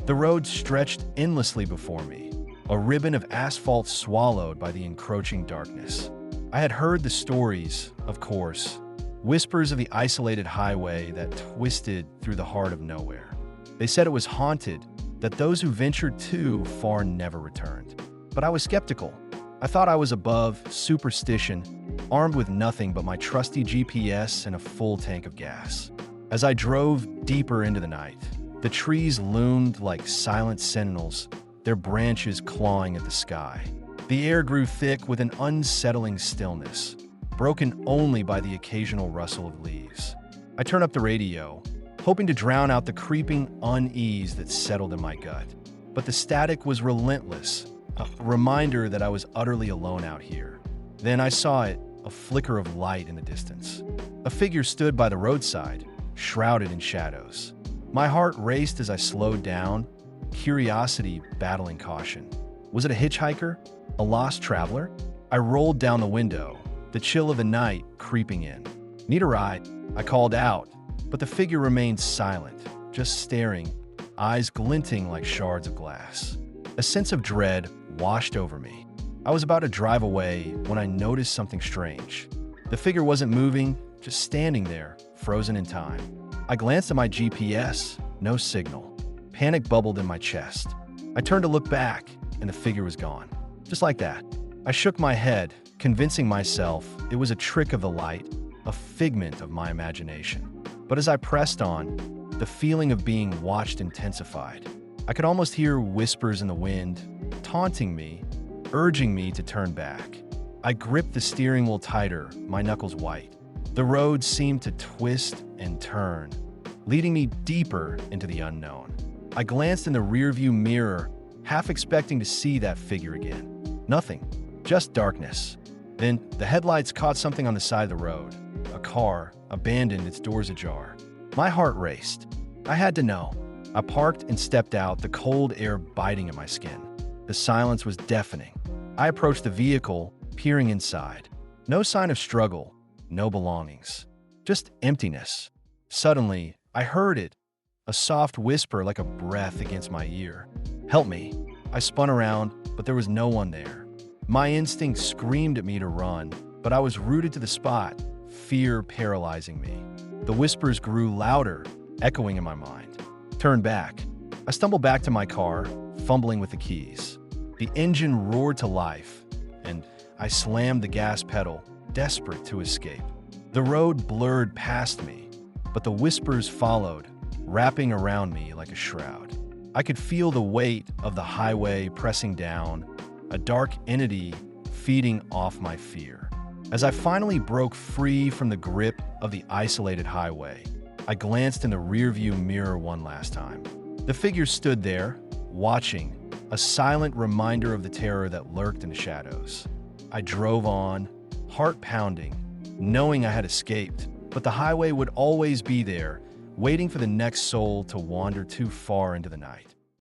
The road stretched endlessly before me, a ribbon of asphalt swallowed by the encroaching darkness. I had heard the stories, of course, whispers of the isolated highway that twisted through the heart of nowhere. They said it was haunted, that those who ventured too far never returned. But I was skeptical. I thought I was above superstition, armed with nothing but my trusty GPS and a full tank of gas. As I drove deeper into the night, the trees loomed like silent sentinels, their branches clawing at the sky. The air grew thick with an unsettling stillness, broken only by the occasional rustle of leaves. I turned up the radio, hoping to drown out the creeping unease that settled in my gut. But the static was relentless, a reminder that I was utterly alone out here. Then I saw it, a flicker of light in the distance. A figure stood by the roadside, shrouded in shadows. My heart raced as I slowed down, curiosity battling caution. Was it a hitchhiker? A lost traveler? I rolled down the window, the chill of the night creeping in. "Need a ride?" I called out, but the figure remained silent, just staring, eyes glinting like shards of glass. A sense of dread washed over me. I was about to drive away when I noticed something strange. The figure wasn't moving, just standing there, frozen in time. I glanced at my GPS, no signal. Panic bubbled in my chest. I turned to look back, and the figure was gone. Just like that. I shook my head, convincing myself it was a trick of the light, a figment of my imagination. But as I pressed on, the feeling of being watched intensified. I could almost hear whispers in the wind, taunting me, urging me to turn back. I gripped the steering wheel tighter, my knuckles white. The road seemed to twist and turn, leading me deeper into the unknown. I glanced in the rearview mirror, half expecting to see that figure again. Nothing, just darkness. Then the headlights caught something on the side of the road. A car, abandoned, its doors ajar. My heart raced. I had to know. I parked and stepped out, the cold air biting at my skin. The silence was deafening. I approached the vehicle, peering inside. No sign of struggle, no belongings. Just emptiness. Suddenly, I heard it. A soft whisper like a breath against my ear. "Help me." I spun around, but there was no one there. My instinct screamed at me to run, but I was rooted to the spot, fear paralyzing me. The whispers grew louder, echoing in my mind. Turn back. I stumbled back to my car, fumbling with the keys. The engine roared to life, and I slammed the gas pedal, desperate to escape. The road blurred past me, but the whispers followed, wrapping around me like a shroud. I could feel the weight of the highway pressing down, a dark entity feeding off my fear. As I finally broke free from the grip of the isolated highway, I glanced in the rearview mirror one last time. The figure stood there, watching, a silent reminder of the terror that lurked in the shadows. I drove on, heart pounding, knowing I had escaped, but the highway would always be there, waiting for the next soul to wander too far into the night.